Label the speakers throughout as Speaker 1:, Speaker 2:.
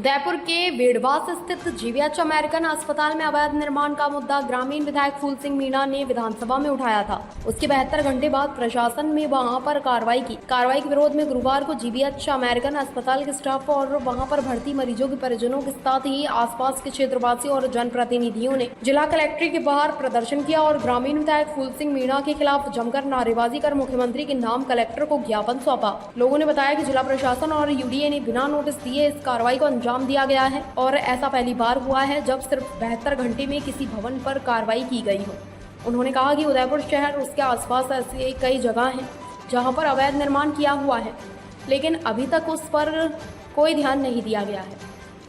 Speaker 1: उदयपुर के वेड़वास स्थित जीवीएच अमेरिकन अस्पताल में अवैध निर्माण का मुद्दा ग्रामीण विधायक फूल सिंह मीणा ने विधानसभा में उठाया था। उसके 72 घंटे बाद प्रशासन ने वहां पर कार्रवाई की। कार्रवाई के विरोध में गुरुवार को जीवीएच अमेरिकन अस्पताल के स्टाफ और वहां पर भर्ती मरीजों के परिजनों के साथ ही आसपास के क्षेत्रवासी और जनप्रतिनिधियों ने जिला कलेक्ट्रेट के बाहर प्रदर्शन किया और ग्रामीण विधायक फूल सिंह मीणा के खिलाफ जमकर नारेबाजी कर मुख्यमंत्री के नाम कलेक्टर को ज्ञापन सौंपा। लोगों ने बताया कि जिला प्रशासन और यूडीए ने बिना नोटिस दिए इस कार्रवाई को अंजाम दिया गया है और ऐसा पहली बार हुआ है जब सिर्फ 72 घंटे में किसी भवन पर कार्रवाई की गई हो। उन्होंने कहा कि उदयपुर शहर उसके आसपास ऐसे कई जगह हैं जहां पर अवैध निर्माण किया हुआ है, लेकिन अभी तक उस पर कोई ध्यान नहीं दिया गया है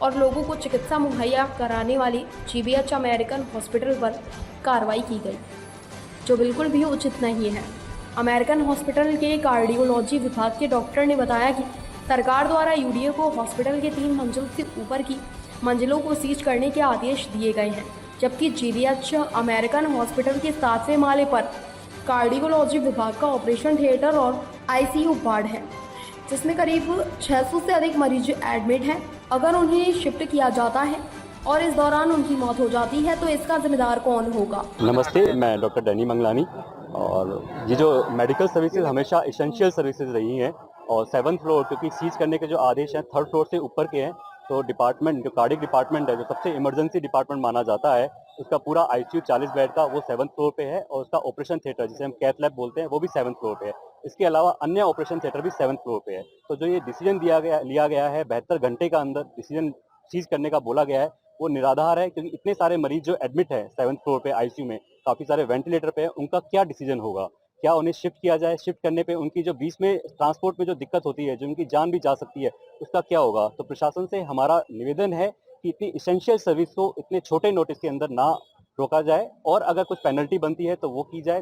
Speaker 1: और लोगों को चिकित्सा मुहैया कराने वाली जीवीएच अमेरिकन हॉस्पिटल पर कार्रवाई की गई, जो बिल्कुल भी उचित नहीं है। अमेरिकन हॉस्पिटल के कार्डियोलॉजी विभाग के डॉक्टर ने बताया कि सरकार द्वारा यूडीए को हॉस्पिटल के 3 मंजिल से ऊपर की मंजिलों को सीज करने के आदेश दिए गए हैं, जबकि जीवीएच अमेरिकन हॉस्पिटल के 7वें माले पर कार्डियोलॉजी विभाग का ऑपरेशन थिएटर और आईसीयू वार्ड है, जिसमें करीब 600 से अधिक मरीज एडमिट हैं। अगर उन्हें शिफ्ट किया जाता है और इस दौरान उनकी मौत हो जाती है तो इसका जिम्मेदार कौन होगा?
Speaker 2: नमस्ते, मैं डॉक्टर डैनी मंगलानी। और ये जो मेडिकल सर्विसेज हमेशा एसेंशियल सर्विसेज रही हैं और 7th फ्लोर, क्योंकि सीज करने के जो आदेश हैं 3rd फ्लोर से ऊपर के हैं, तो डिपार्टमेंट जो कार्डियक डिपार्टमेंट है, जो सबसे इमरजेंसी डिपार्टमेंट माना जाता है, उसका पूरा आईसीयू 40 बेड का वो 7th फ्लोर पे है और उसका ऑपरेशन थिएटर जिसे हम कैथ लैब बोलते हैं वो भी 7th फ्लोर पे है। इसके अलावा अन्य ऑपरेशन थिएटर भी 7th फ्लोर पे है। तो जो ये डिसीजन लिया गया है 72 घंटे का अंदर डिसीजन सीज करने का बोला गया है, वो निराधार है, क्योंकि इतने सारे मरीज जो एडमिट है 7th फ्लोर पे आईसीयू में, काफी सारे वेंटिलेटर पे है, उनका क्या डिसीजन होगा? क्या उन्हें शिफ्ट किया जाए? शिफ्ट करने पे उनकी जो बीच में ट्रांसपोर्ट में जो दिक्कत होती है, जो उनकी जान भी जा सकती है, उसका क्या होगा? तो प्रशासन से हमारा निवेदन है कि इतनी इसेंशियल सर्विस को इतने छोटे नोटिस के अंदर ना रोका जाए और अगर कुछ पेनल्टी बनती है तो वो की जाए।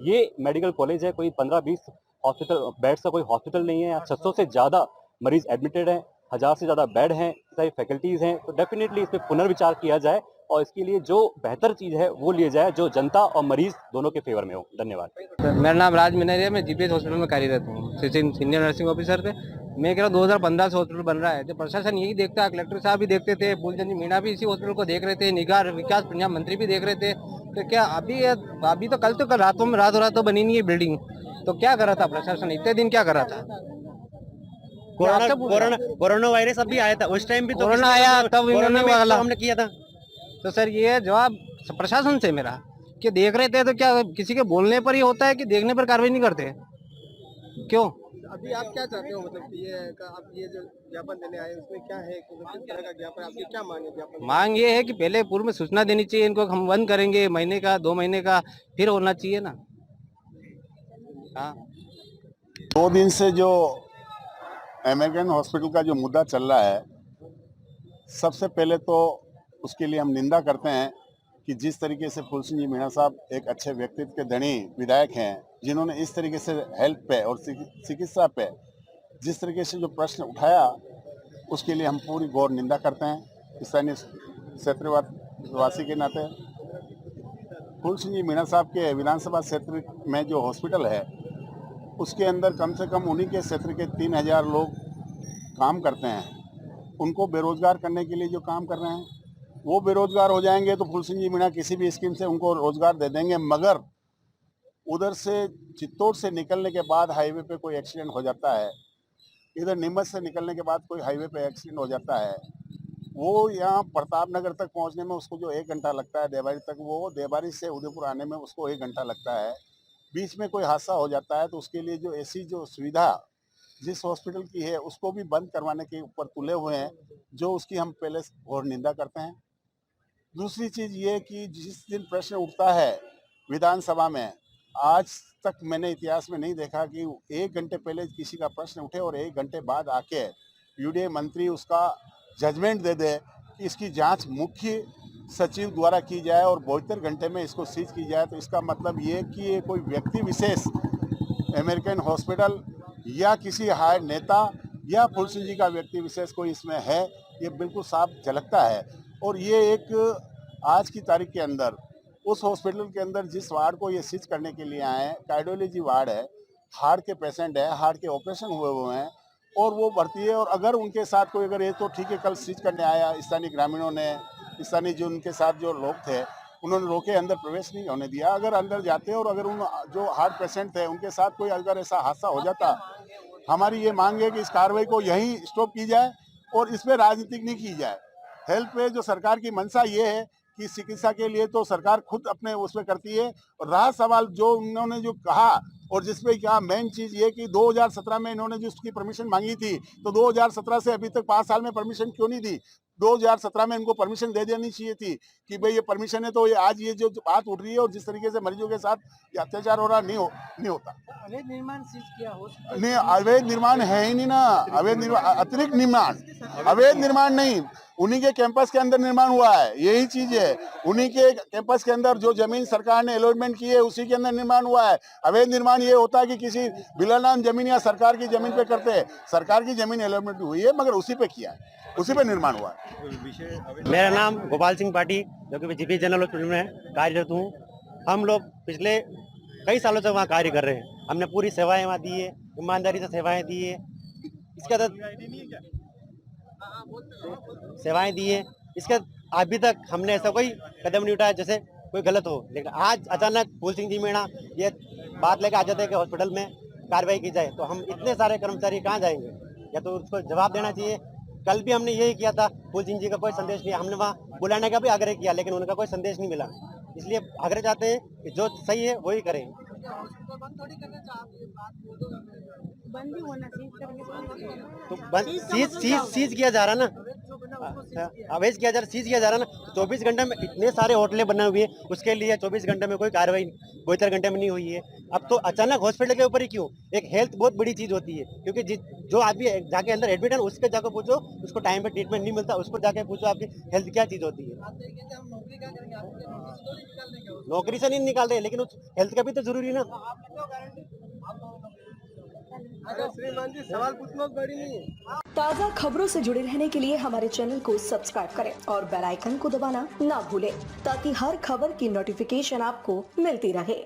Speaker 2: ये मेडिकल कॉलेज है, कोई 15-20 हॉस्पिटल बेड्स का कोई हॉस्पिटल नहीं है। यहाँ 600 से ज्यादा मरीज एडमिटेड हैं, 1000 से ज्यादा बेड हैं, सारी फैकल्टीज हैं। तो डेफिनेटली इस पर पुनर्विचार किया जाए और इसके लिए जो बेहतर चीज है वो लिए जाए, जो जनता और मरीज दोनों के फेवर में हो। धन्यवाद।
Speaker 3: मेरा नाम राज मिनरिया है, मैं जीपीएच हॉस्पिटल में कार्यरत हूँ सीनियर नर्सिंग ऑफिसर पे। मैं कह रहा हूँ 2015 से हॉस्पिटल बन रहा है, जो प्रशासन यही देखता है, कलेक्टर साहब भी देखते थे, फूलचंद जी मीणा भी इसी हॉस्पिटल को देख रहे थे, निगाह विकास पंजाब मंत्री भी देख रहे थे। तो क्या अभी तो कल रातों रात बनी नहीं है बिल्डिंग, तो क्या कर रहा था प्रशासन इतने दिन? क्या कर रहा था?
Speaker 4: कोरोना वायरस अभी आया था, उस टाइम भी तो
Speaker 3: कोरोना आया तब इन्होंने
Speaker 4: हमने किया था।
Speaker 3: तो सर ये जवाब प्रशासन से मेरा कि देख रहे थे, तो क्या किसी के बोलने पर ही होता है कि देखने पर कार्रवाई नहीं करते? क्यों?
Speaker 4: अभी आप क्या चाहते हो, मतलब कि आप ये जो ज्ञापन देने आए उसमें क्या है, किस तरह का ज्ञापन, आपकी क्या मांग है? ज्ञापन
Speaker 3: मांग ये है कि पहले पूर्व में सूचना देनी चाहिए इनको, हम बंद करेंगे महीने का 2 महीने का, फिर होना चाहिए ना। हाँ,
Speaker 5: 2 दिन से जो अमेरिकन हॉस्पिटल का जो मुद्दा चल रहा है, सबसे पहले तो उसके लिए हम निंदा करते हैं कि जिस तरीके से फूल सिंह जी मीणा साहब एक अच्छे व्यक्तित्व के धनी विधायक हैं, जिन्होंने इस तरीके से हेल्थ पे और चिकित्सा पे जिस तरीके से जो प्रश्न उठाया, उसके लिए हम पूरी गौर निंदा करते हैं स्थानीय क्षेत्रवासी के नाते। फूल सिंह जी मीणा साहब के विधानसभा क्षेत्र में जो हॉस्पिटल है, उसके अंदर कम से कम उन्हीं के क्षेत्र के 3000 लोग काम करते हैं। उनको बेरोजगार करने के लिए जो काम कर रहे हैं, वो बेरोजगार हो जाएंगे तो फूल सिंह जी मीणा किसी भी स्कीम से उनको रोजगार दे देंगे, मगर उधर से चित्तौड़ से निकलने के बाद हाईवे पे कोई एक्सीडेंट हो जाता है, इधर नीमच से निकलने के बाद कोई हाईवे पे एक्सीडेंट हो जाता है, वो यहाँ प्रताप नगर तक पहुँचने में उसको जो 1 घंटा लगता है, देवारी तक, वो देवारी से उदयपुर आने में उसको 1 घंटा लगता है। बीच में कोई हादसा हो जाता है तो उसके लिए जो ऐसी जो सुविधा जिस हॉस्पिटल की है, उसको भी बंद करवाने के ऊपर तुले हुए हैं, जो उसकी हम पहले और निंदा करते हैं। दूसरी चीज ये कि जिस दिन प्रश्न उठता है विधानसभा में, आज तक मैंने इतिहास में नहीं देखा कि 1 घंटे पहले किसी का प्रश्न उठे और 1 घंटे बाद आके यूडीए मंत्री उसका जजमेंट दे दे कि इसकी जांच मुख्य सचिव द्वारा की जाए और 72 घंटे में इसको सीज की जाए। तो इसका मतलब ये कि ये कोई व्यक्ति विशेष अमेरिकन हॉस्पिटल या किसी हायर नेता या फूल सिंह जी का व्यक्ति विशेष कोई इसमें है, ये बिल्कुल साफ झलकता है। और ये एक आज की तारीख के अंदर उस हॉस्पिटल के अंदर जिस वार्ड को ये सीज करने के लिए आए हैं, कार्डियोलॉजी वार्ड है, हार्ट के पेशेंट है, हार्ट के ऑपरेशन हुए हैं, और वो भर्ती है। और अगर उनके साथ कोई अगर ये तो ठीक है, कल सीज करने आया स्थानीय ग्रामीणों ने, स्थानीय जो उनके साथ जो लोग थे उन्होंने रोके, अंदर प्रवेश नहीं होने दिया। अगर अंदर जाते और अगर उन जो हार्ट पेशेंट थे उनके साथ कोई अगर ऐसा हादसा हो जाता, हमारी ये मांग है कि इस कार्रवाई को यहीं स्टॉप की जाए और इस पर राजनीतिक नहीं की जाए। हेल्थ पे जो सरकार की मंशा ये है कि चिकित्सा के लिए तो सरकार खुद अपने उसमें करती है। और रहा सवाल जो उन्होंने जो कहा और जिसपे क्या मेन चीज ये कि 2017 में इन्होंने जो उसकी परमिशन मांगी थी, तो 2017 से अभी तक 5 साल में परमिशन क्यों नहीं दी? 2017 में इनको परमिशन दे देनी चाहिए थी कि भाई ये परमिशन है। तो ये आज ये जो बात उठ रही है और जिस तरीके से मरीजों के साथ ये अत्याचार हो रहा नहीं होता।
Speaker 4: अवैध निर्माण सीज किया हो
Speaker 5: नहीं, अवैध निर्माण है ही नहीं ना। अवैध निर्माण, अतिरिक्त निर्माण, अवैध निर्माण नहीं, उन्हीं के कैंपस के अंदर निर्माण हुआ है, यही चीज है। उन्हीं के कैंपस के अंदर जो जमीन सरकार ने अलॉटमेंट की है उसी के अंदर निर्माण हुआ है। अवैध निर्माण ये होता है कि किसी बिलानाम जमीन या सरकार की जमीन पे करते हैं। सरकार की जमीन अलॉटमेंट हुई है मगर उसी पे किया है, उसी पे निर्माण हुआ है।
Speaker 6: मेरा नाम गोपाल सिंह पाठी, जो कि जीपी जनरल हॉस्पिटल में कार्यरत हूँ। हम लोग पिछले कई सालों से वहाँ कार्य कर रहे हैं। हमने पूरी सेवाएं वहाँ दी है, ईमानदारी से सेवाएं दी है। इसके सेवाएं दी है, इसके अभी तक हमने ऐसा कोई कदम नहीं उठाया जैसे कोई गलत हो। लेकिन आज अचानक फूल सिंह जी मीणा ये बात लेकर आ जाते हैं कि हॉस्पिटल में कार्रवाई की जाए, तो हम इतने सारे कर्मचारी कहाँ जाएंगे? या तो उसको जवाब देना चाहिए। कल भी हमने यही किया था, फूल सिंह जी का कोई संदेश नहीं। हमने वहाँ बुलाने का भी आग्रह किया लेकिन उनका कोई संदेश नहीं मिला। इसलिए आग्रह चाहते हैं कि जो सही है वही करें।
Speaker 7: बंद ही होना चाहिए,
Speaker 6: तो सीज किया जा रहा ना, अवैध किया जा रहा, सीज किया जा रहा ना। 24 घंटे में इतने सारे होटलें बने हुए हैं, उसके लिए 24 घंटे में कोई कार्रवाई 72 घंटे में नहीं हुई है। अब तो अचानक हॉस्पिटल के ऊपर ही क्यों? एक हेल्थ बहुत बड़ी चीज होती है, क्योंकि जो आदमी जाके अंदर एडमिट है उसके जाकर पूछो, उसको टाइम पे ट्रीटमेंट नहीं मिलता, उसको जाके पूछो आपकी हेल्थ क्या चीज होती है। नौकरी से नहीं निकाल रहे लेकिन उस हेल्थ का भी तो जरूरी है ना।
Speaker 4: श्रीमान जी, सवाल पूछना बड़ी नहीं है।
Speaker 8: ताज़ा खबरों से जुड़े रहने के लिए हमारे चैनल को सब्सक्राइब करें और बेल आइकन को दबाना ना भूलें, ताकि हर खबर की नोटिफिकेशन आपको मिलती रहे।